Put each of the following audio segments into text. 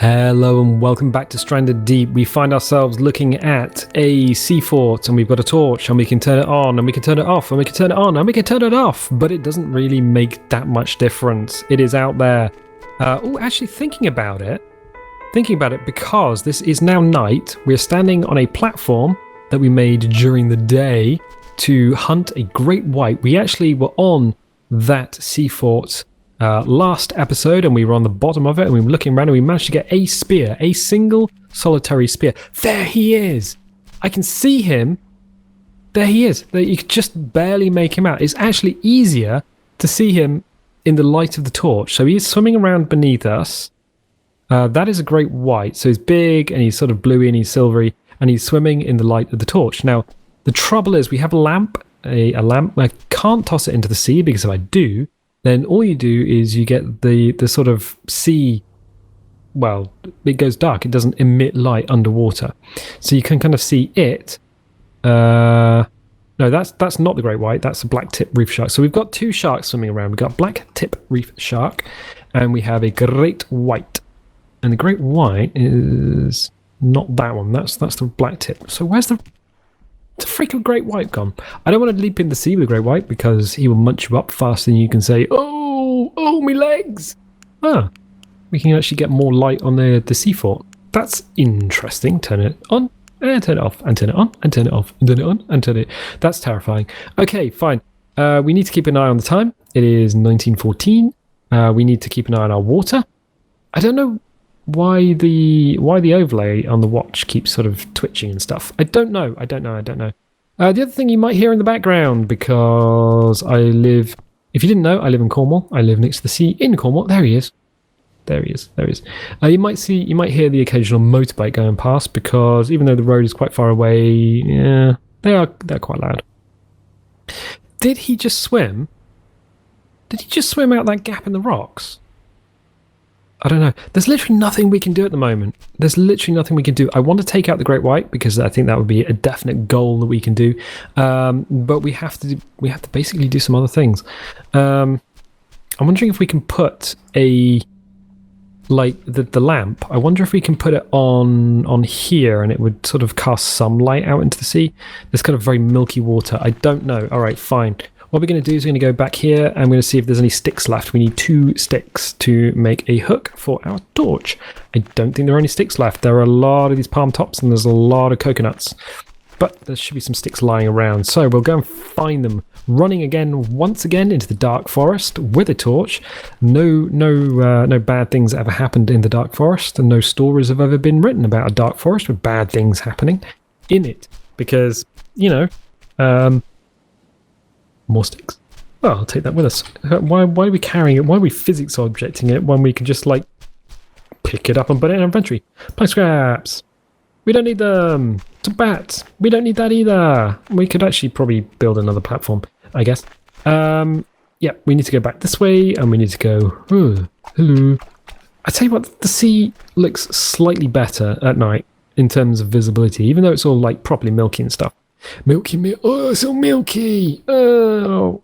Hello and welcome back to Stranded Deep. We find ourselves looking at a sea fort and we've got a torch and we can turn it on and we can turn it off and we can turn it on and we can turn it off, but it doesn't really make that much difference. It is out there. Actually thinking about it because this is now night, we're standing on a platform that we made during the day to hunt a great white. We actually were on that sea fort last episode and we were on the bottom of it and we were looking around and we managed to get a spear, a single solitary spear. There he is. I can see him. There he is. You could just barely make him out. It's actually easier to see him in the light of the torch. So he's swimming around beneath us. That is a great white. So he's big and he's sort of bluey and he's silvery and he's swimming in the light of the torch. Now, the trouble is we have a lamp. A lamp. I can't toss it into the sea because if I do, then all you do is you get the sort of sea, well, it goes dark. It doesn't emit light underwater. So you can kind of see it. No, that's not the great white. That's a black tip reef shark. So we've got two sharks swimming around. We've got black tip reef shark and we have a great white. And the great white is not that one. That's the black tip. So where's the freaking great white gone? I don't want to leap in the sea with a great white because he will munch you up faster than you can say, oh, me legs. We can actually get more light on the sea fort. That's interesting. Turn it on and turn it off and turn it on and turn it off and turn it on and turn it. That's terrifying. Okay, fine. We need to keep an eye on the time. It is 1914. We need to keep an eye on our water. I don't know why the overlay on the watch keeps sort of twitching and stuff. I don't know. The other thing you might hear in the background, because if you didn't know, I live in Cornwall. I live next to the sea in Cornwall. There he is. You might hear the occasional motorbike going past because even though the road is quite far away, yeah, they're quite loud. Did he just swim? Did he just swim out that gap in the rocks? I don't know. There's literally nothing we can do at the moment. I want to take out the great white because I think that would be a definite goal that we can do. But we have to basically do some other things. I'm wondering if we can put the lamp. I wonder if we can put it on here and it would sort of cast some light out into the sea. There's kind of very milky water. I don't know. All right, fine. What we're going to do is we're going to go back here and we're going to see if there's any sticks left. We need 2 sticks to make a hook for our torch. I don't think there are any sticks left. There are a lot of these palm tops and there's a lot of coconuts. But there should be some sticks lying around. So we'll go and find them. Running once again into the dark forest with a torch. No bad things ever happened in the dark forest, and no stories have ever been written about a dark forest with bad things happening in it. Because, more sticks. Well, I'll take that with us. Why are we carrying it? Why are we physics objecting it when we can just pick it up and put it in our inventory? Plank scraps. We don't need them. Some bats. We don't need that either. We could actually probably build another platform, I guess. Yeah, we need to go back this way and we need to go. Hello. I tell you what, the sea looks slightly better at night in terms of visibility, even though it's all properly milky and stuff. Milky. Oh, so milky. Oh.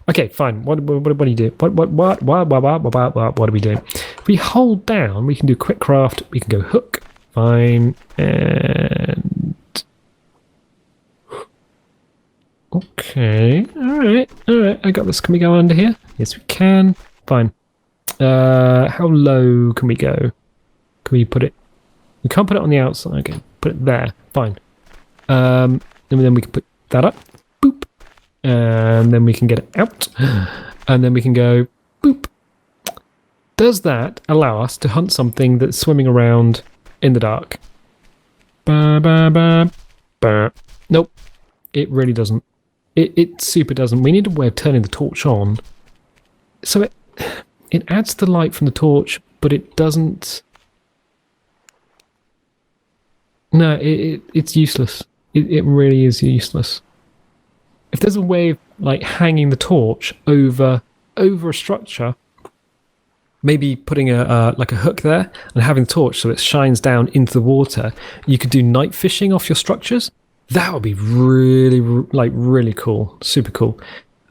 Okay, fine. What do you do? What are we doing? If we hold down, we can do quick craft. We can go hook. Fine. And okay. All right. I got this. Can we go under here? Yes, we can. Fine. How low can we go? Can we put it? We can't put it on the outside. Okay, put it there. Fine. And then we can put that up, boop, and then we can get it out, and then we can go, boop. Does that allow us to hunt something that's swimming around in the dark? Nope, it really doesn't. It super doesn't. We need a way of turning the torch on. So it adds the light from the torch, but it doesn't. No, it's useless. It really is useless. If there's a way of hanging the torch over a structure, maybe putting a hook there and having the torch so it shines down into the water, you could do night fishing off your structures. That would be really cool, super cool.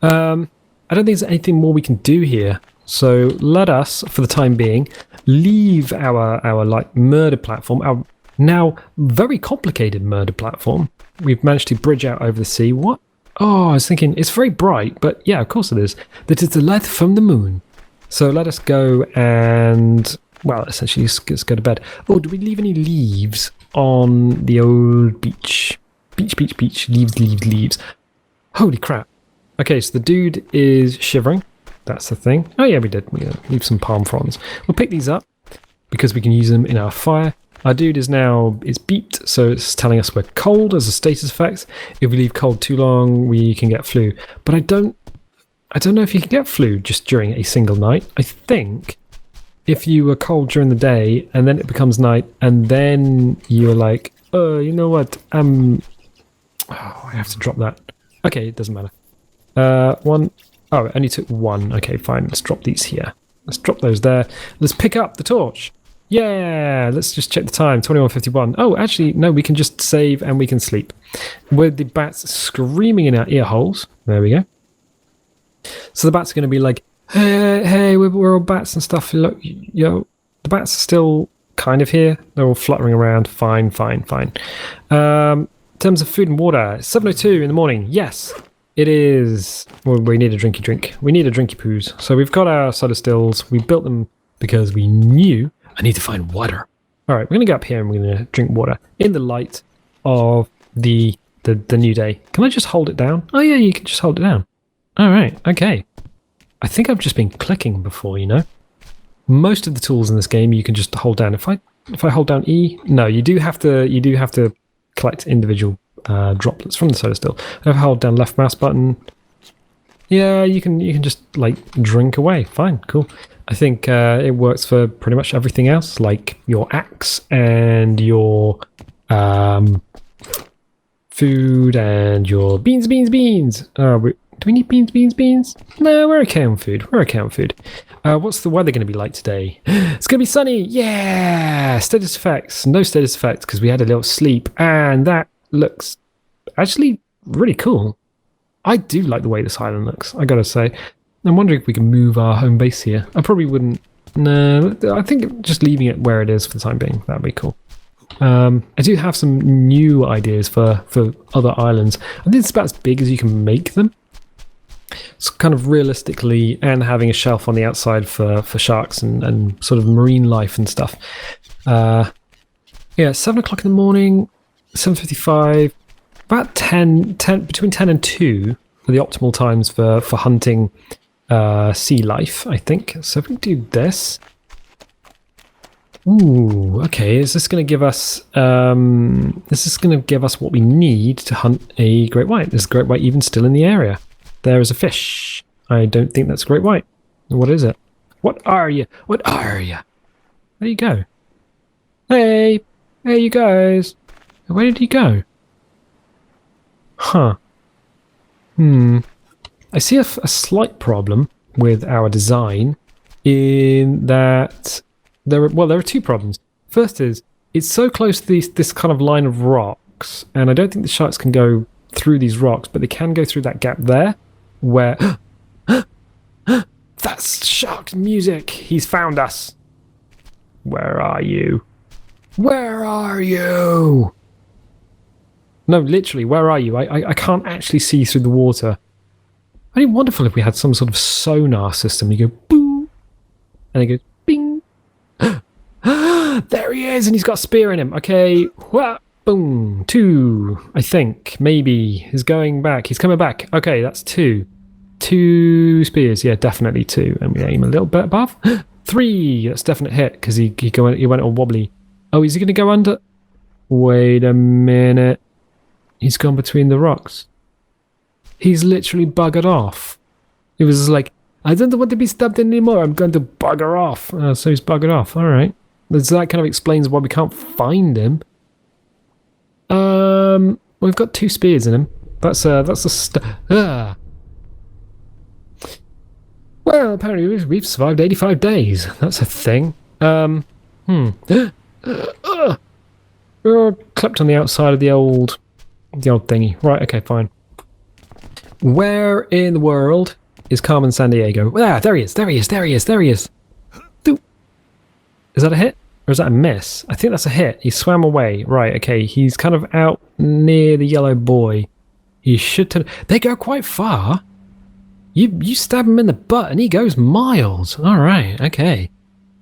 I don't think there's anything more we can do here. So let us, for the time being, leave our like murder platform, our now very complicated murder platform. We've managed to bridge out over the sea. What? Oh, I was thinking it's very bright, but yeah, of course it is. That is the light from the moon. So let us go and, well, essentially let's go to bed. Oh, do we leave any leaves on the old beach? Beach. Leaves. Holy crap. Okay, so the dude is shivering. That's the thing. Oh yeah, we did. We leave some palm fronds. We'll pick these up because we can use them in our fire. Our dude is beeped, so it's telling us we're cold as a status effect. If we leave cold too long, we can get flu. But I don't know if you can get flu just during a single night. I think if you were cold during the day and then it becomes night and then you're like, oh, you know what? I have to drop that. Okay, it doesn't matter. One. Oh, it only took one. Okay, fine. Let's drop these here. Let's drop those there. Let's pick up the torch. Yeah, let's just check the time. 21:51. Oh, actually, no, we can just save and we can sleep. With the bats screaming in our ear holes. There we go. So the bats are going to be like, hey, we're all bats and stuff. Look, the bats are still kind of here. They're all fluttering around. Fine. In terms of food and water, it's 7:02 in the morning. Yes, it is. Well, we need a drinky drink. We need a drinky poos. So we've got our soda stills. We built them because we knew I need to find water. All right, we're going to go up here and we're going to drink water in the light of the new day. Can I just hold it down? Oh, yeah, you can just hold it down. All right, okay. I think I've just been clicking before, you know. Most of the tools in this game you can just hold down. If I hold down E, no, you do have to collect individual droplets from the soda still. If I hold down left mouse button, yeah, you can just like drink away. Fine, cool. I think it works for pretty much everything else, like your axe and your food and your beans. Do we need beans? No, we're okay on food. What's the weather going to be like today? It's going to be sunny. Yeah! Status effects. No status effects because we had a little sleep. And that looks actually really cool. I do like the way this island looks, I got to say. I'm wondering if we can move our home base here. I probably wouldn't. No, I think just leaving it where it is for the time being. That'd be cool. I do have some new ideas for other islands. I think it's about as big as you can make them. It's kind of realistically, and having a shelf on the outside for sharks and sort of marine life and stuff. Yeah, 7 o'clock in the morning, 7:55, about 10, between 10 and 2 are the optimal times for hunting sea life, I think. So if we do this. Ooh, okay, is this going to give us what we need to hunt a great white? Is great white even still in the area? There is a fish. I don't think that's great white. What is it? What are you? There you go. Hey, you guys. Where did he go? Huh. I see a slight problem with our design in that there are two problems. First is it's so close to this kind of line of rocks, and I don't think the sharks can go through these rocks, but they can go through that gap there where that's shark music. He's found us. Where are you? No, literally, where are you? I can't actually see through the water. It'd be wonderful if we had some sort of sonar system. You go boom, and it goes bing. There he is, and he's got a spear in him. Okay, boom, 2. I think maybe he's going back. He's coming back. Okay, that's 2. 2 spears. Yeah, definitely 2. And we aim a little bit above. 3. That's definite hit because he went all wobbly. Oh, is he going to go under? Wait a minute. He's gone between the rocks. He's literally buggered off. It was like, I don't want to be stabbed anymore. I'm going to bugger off. So he's buggered off. All right. So that kind of explains why we can't find him. We've got 2 spears in him. That's a Well, apparently we've survived 85 days. That's a thing. We're clipped on the outside of the old thingy. Right, okay, fine. Where in the world is Carmen Sandiego? Ah, there he is. Is that a hit? Or is that a miss? I think that's a hit. He swam away. Right, okay. He's kind of out near the yellow buoy. He should turn... They go quite far. You stab him in the butt and he goes miles. All right, okay.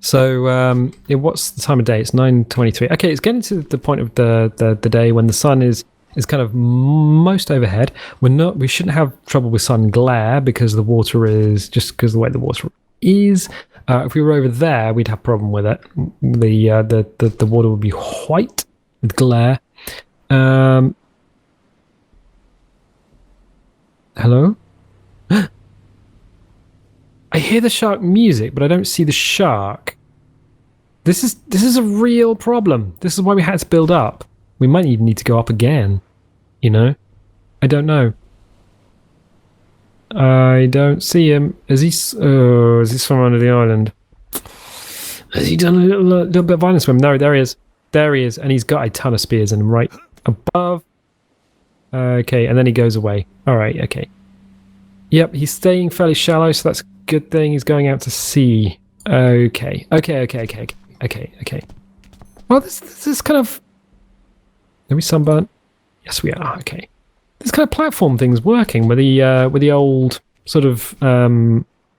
So, what's the time of day? It's 9:23. Okay, it's getting to the point of the day when the sun is kind of most overhead. We shouldn't have trouble with sun glare because the water is just because the way the water is. If we were over there, we'd have a problem with it. The water would be white with glare. Hello? I hear the shark music, but I don't see the shark. This is a real problem. This is why we had to build up. We might even need to go up again. You know? I don't know. I don't see him. Is he swum under the island? Has he done a little bit of island swim? No, there he is. There he is. And he's got a ton of spears in him right above. Okay, and then he goes away. Alright, okay. Yep, he's staying fairly shallow, so that's a good thing. He's going out to sea. Okay. Well, this is kind of... Are we sunburnt? Yes, we are. Okay. This kind of platform thing's working with the old sort of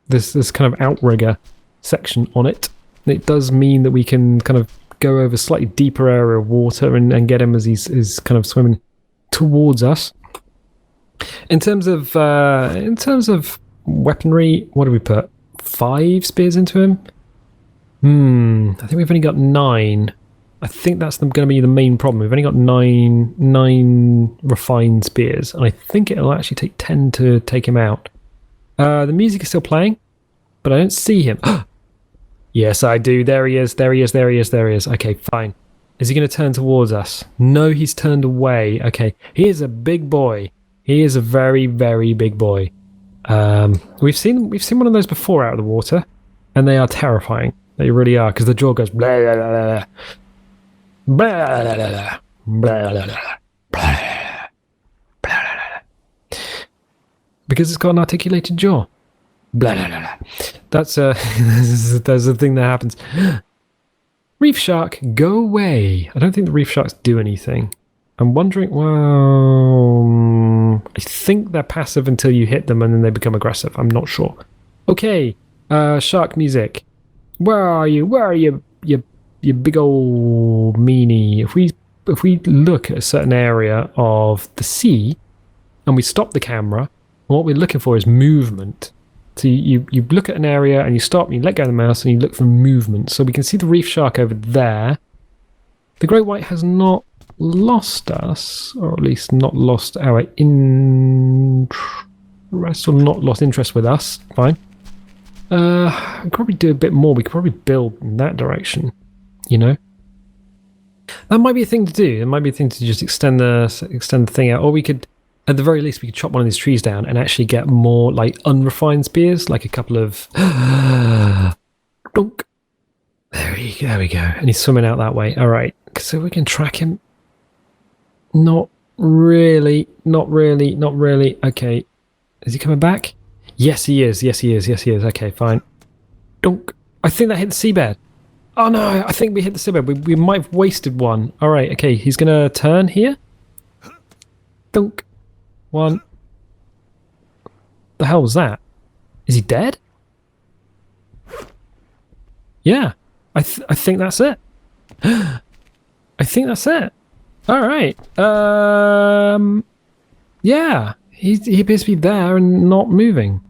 this kind of outrigger section on it. It does mean that we can kind of go over a slightly deeper area of water and get him as he's kind of swimming towards us. In terms of weaponry, what do we put? 5 spears into him? I think we've only got 9. I think that's going to be the main problem. We've only got 9 refined spears, and I think it'll actually take 10 to take him out. The music is still playing, but I don't see him. Yes, I do. There he is. Okay, fine. Is he going to turn towards us? No, he's turned away. Okay, he is a big boy. He is a very, very big boy. We've seen one of those before out of the water, and they are terrifying. They really are, because the jaw goes blah, blah, blah, blah. Blah, blah, blah, blah, blah, blah, blah. Because it's got an articulated jaw. Blah, blah, blah, blah. That's the thing that happens. Reef shark, go away. I don't think the reef sharks do anything. I'm wondering, well, I think they're passive until you hit them and then they become aggressive. I'm not sure. Okay, shark music. Where are you, you big old meanie? If we look at a certain area of the sea and we stop the camera, what we're looking for is movement. So you look at an area and you stop and you let go of the mouse and you look for movement. So we can see the reef shark over there. The great white has not lost us, or at least not lost our interest, or not lost interest with us. Fine. We could probably do a bit more. We could probably build in that direction. You know, that might be a thing to do. It might be a thing to just extend the thing out, or we could, at the very least, we could chop one of these trees down and actually get more like unrefined spears, like a couple of. Dunk. There we go. And he's swimming out that way. All right, so we can track him. Not really. Okay, is he coming back? Yes, he is. Okay, fine. Dunk. I think that hit the seabed. Oh no, I think we hit the seabed. We might have wasted one. All right, okay, he's gonna turn here. Dunk. 1. The hell was that? Is he dead? Yeah, I think that's it. I think that's it. All right. Yeah, he appears to be there and not moving.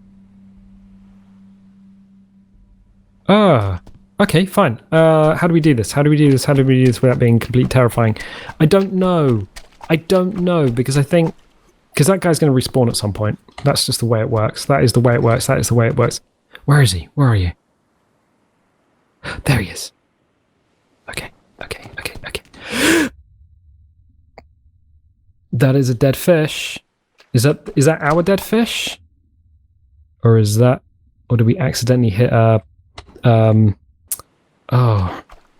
Okay, fine. How do we do this? How do we do this without being completely terrifying? I don't know, because I think... Because that guy's going to respawn at some point. That's just the way it works. That is the way it works. Where is he? Where are you? There he is. Okay. That is a dead fish. Is that our dead fish? Or did we accidentally hit a...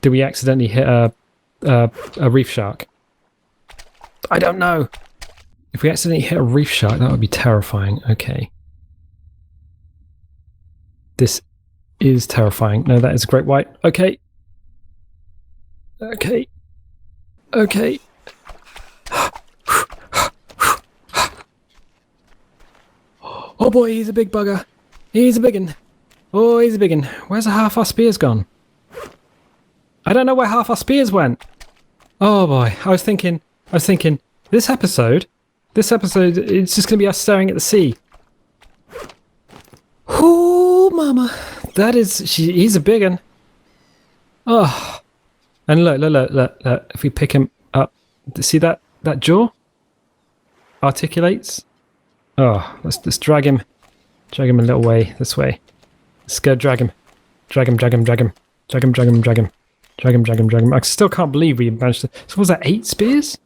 did we accidentally hit a reef shark? I don't know. If we accidentally hit a reef shark, that would be terrifying. Okay. This is terrifying. No, that is a great white. Okay. Okay. Okay. Oh boy, he's a big bugger. He's a biggin. Oh, he's a biggin. Where's half our spears gone? I don't know where half our spears went. Oh boy, I was thinking, this episode, it's just going to be us staring at the sea. Oh, mama. He's a biggin. Oh. And look, if we pick him up, see that jaw? Articulates. Oh, let's drag him a little way, this way. Let's go drag him. Drag him. I still can't believe we managed to... So was that 8 spears?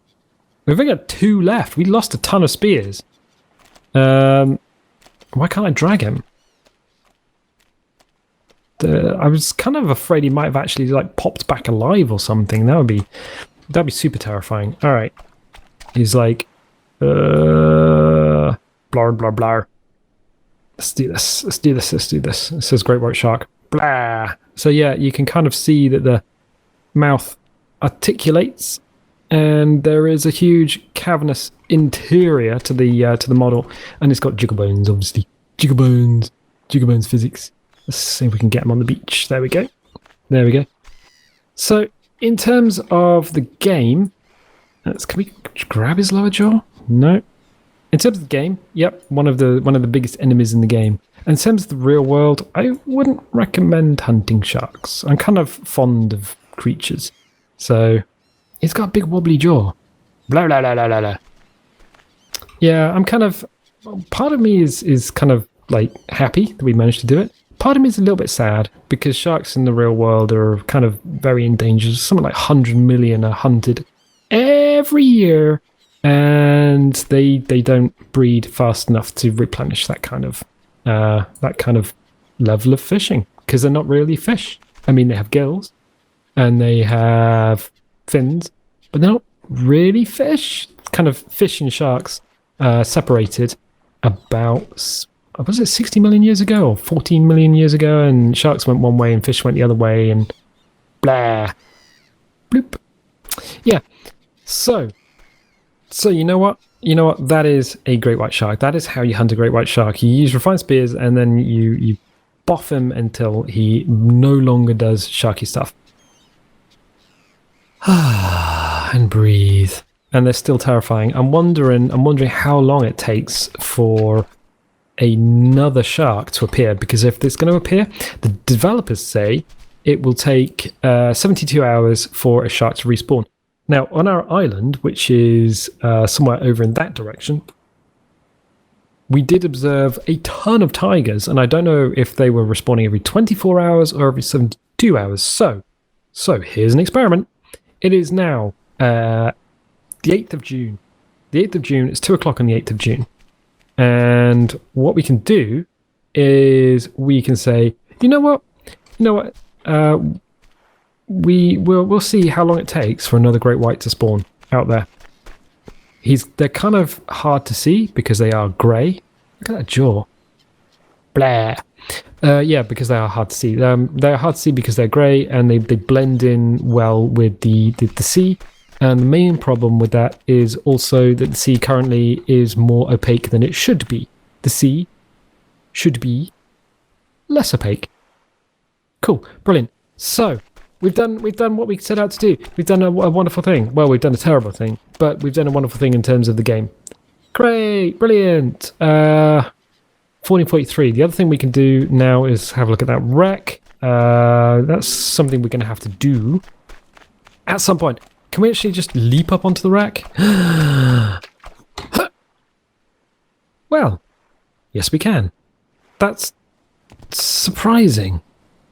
We've only got 2 left. We lost a ton of spears. Why can't I drag him? I was kind of afraid he might have actually like popped back alive or something. That'd be super terrifying. All right, he's like, blar blar blar. Let's do this. It says great white shark. Blah. So yeah, you can kind of see that the mouth articulates, and there is a huge cavernous interior to the model, and it's got jiggle bones, obviously. Jiggle bones physics. Let's see if we can get him on the beach. There we go. So, in terms of the game, can we grab his lower jaw? No. In terms of the game, yep, one of the biggest enemies in the game. And in terms of the real world, I wouldn't recommend hunting sharks. I'm kind of fond of creatures. So, he's got a big wobbly jaw. Blah, blah, blah, blah, blah, blah. Yeah, I'm kind of... Part of me is kind of, like, happy that we managed to do it. Part of me is a little bit sad because sharks in the real world are kind of very endangered. Something like 100 million are hunted every year, and they don't breed fast enough to replenish that kind of level of fishing because they're not really fish. I mean, they have gills and they have fins, but they're not really fish. Kind of fish and sharks separated about... Was it 60 million years ago or 14 million years ago? And sharks went one way and fish went the other way and blah. Bloop. Yeah. So you know what? That is a great white shark. That is how you hunt a great white shark. You use refined spears and then you boff him until he no longer does sharky stuff. And breathe. And they're still terrifying. I'm wondering how long it takes for another shark to appear, because if it's going to appear, the developers say it will take 72 hours for a shark to respawn. Now, on our island, which is somewhere over in that direction, we did observe a ton of tigers, and I don't know if they were respawning every 24 hours or every 72 hours. So here's an experiment. It is now the 8th of June. The 8th of June, it's 2 o'clock on the 8th of June. And what we can do is we can say, you know what? We'll see how long it takes for another great white to spawn out there. They're kind of hard to see because they are grey. Look at that jaw. Blah. Yeah, because they are hard to see. They're hard to see because they're grey and they blend in well with the sea. And the main problem with that is also that the sea currently is more opaque than it should be. The sea should be less opaque. Cool, brilliant. So we've done what we set out to do. We've done a wonderful thing. Well, we've done a terrible thing, but we've done a wonderful thing in terms of the game. Great, brilliant. 1443. The other thing we can do now is have a look at that wreck. That's something we're going to have to do at some point. Can we actually just leap up onto the wreck? Well, yes we can. That's surprising.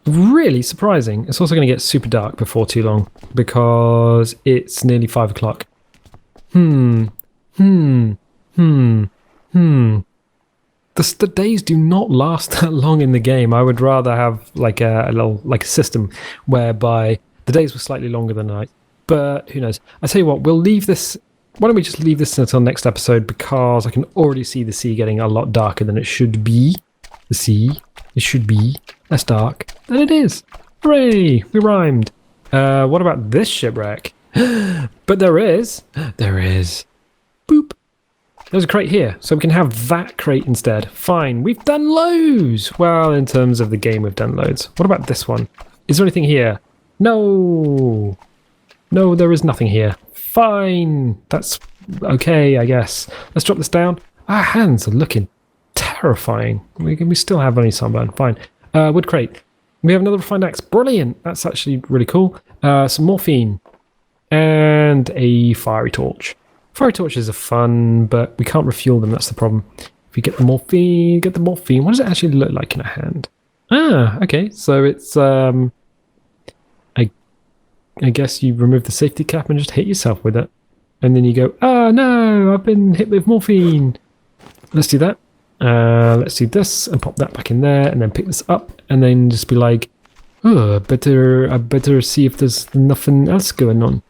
Really surprising. It's also going to get super dark before too long because it's nearly 5 o'clock. The days do not last that long in the game. I would rather have like a system whereby the days were slightly longer than the night. But who knows? I tell you what, we'll leave this. Why don't we just leave this until next episode, because I can already see the sea getting a lot darker than it should be. It should be less dark than it is. Hooray! We rhymed. What about this shipwreck? But there is. There is. Boop. There's a crate here, so we can have that crate instead. Fine. We've done loads. Well, in terms of the game, we've done loads. What about this one? Is there anything here? No. No, there is nothing here. Fine. That's okay, I guess. Let's drop this down. Our hands are looking terrifying. We still have only sunburn. Fine. Wood crate. We have another refined axe. Brilliant. That's actually really cool. Some morphine. And a fiery torch. Fiery torches are fun, but we can't refuel them. That's the problem. If we get the morphine, What does it actually look like in a hand? Ah, okay. So it's I guess you remove the safety cap and just hit yourself with it. And then you go, oh no, I've been hit with morphine. Let's do that. Let's do this and pop that back in there and then pick this up and then just be like, oh, I better see if there's nothing else going on.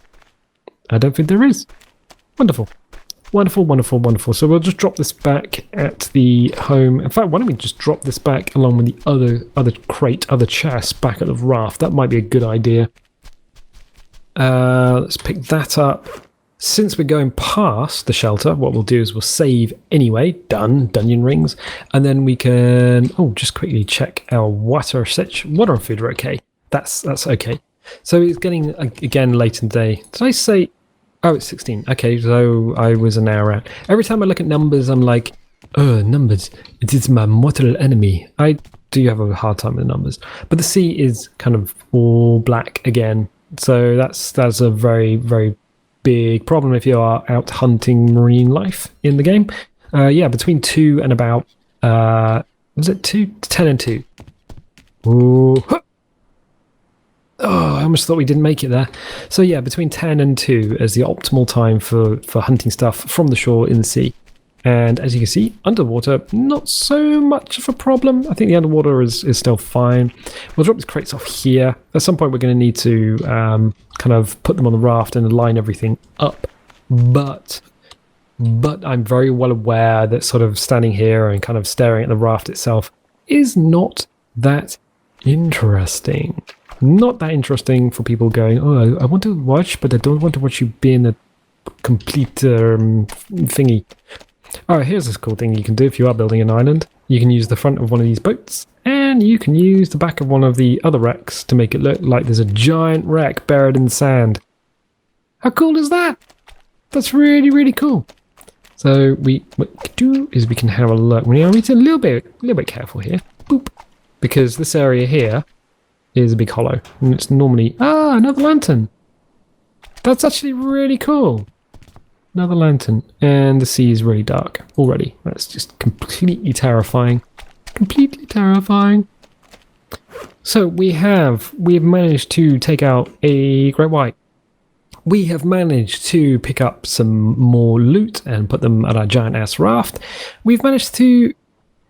I don't think there is. Wonderful. Wonderful, wonderful, wonderful. So we'll just drop this back at the home. In fact, why don't we just drop this back along with the other crate, other chest back at the raft? That might be a good idea. Let's pick that up. Since we're going past the shelter, what we'll do is we'll save anyway. Done. Dungeon rings. And then we can... Oh, just quickly check our water and food are okay. That's okay. So it's getting, again, late in the day. Did I say... Oh, it's 16. Okay, so I was an hour out. Every time I look at numbers, I'm like, oh, numbers. It is my mortal enemy. I do have a hard time with numbers. But the sea is kind of all black again. So that's a very, very big problem if you are out hunting marine life in the game. Yeah, between 2 and about... was it 2? 10 and 2. Ooh. Oh, I almost thought we didn't make it there. So yeah, between 10 and 2 is the optimal time for hunting stuff from the shore in the sea. And as you can see, underwater, not so much of a problem. I think the underwater is still fine. We'll drop these crates off here. At some point, we're going to need to kind of put them on the raft and line everything up. But I'm very well aware that sort of standing here and kind of staring at the raft itself is not that interesting. Not that interesting for people going, oh, I want to watch, but I don't want to watch you being a complete thingy. Oh, here's this cool thing you can do if you are building an island. You can use the front of one of these boats, and you can use the back of one of the other wrecks to make it look like there's a giant wreck buried in the sand. How cool is that? That's really, really cool. So what we can do is we can have a look. We need to be a little bit careful here. Boop. Because this area here is a big hollow, and it's normally another lantern. That's actually really cool. Another lantern, and the sea is really dark already. That's just completely terrifying. Completely terrifying. So we have managed to take out a great white. We have managed to pick up some more loot and put them at our giant ass raft. We've managed to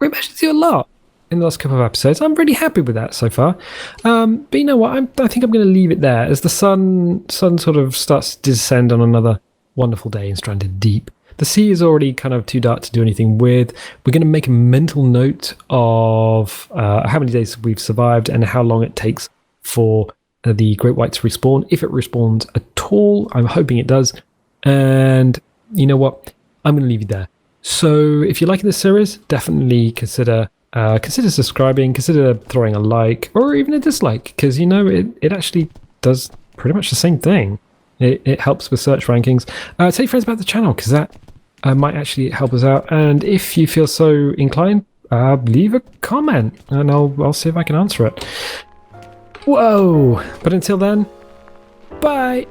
do a lot in the last couple of episodes. I'm really happy with that so far. But you know what? I think I'm going to leave it there as the sun sort of starts to descend on another wonderful day in Stranded Deep. The sea is already kind of too dark to do anything with. We're going to make a mental note of how many days we've survived and how long it takes for the great white to respawn. If it respawns at all, I'm hoping it does. And you know what? I'm going to leave you there. So if you're liking this series, definitely consider subscribing, consider throwing a like or even a dislike, because you know it actually does pretty much the same thing. It helps with search rankings. Tell your friends about the channel, because that might actually help us out. And if you feel so inclined, leave a comment and I'll see if I can answer it. Whoa! But until then, bye!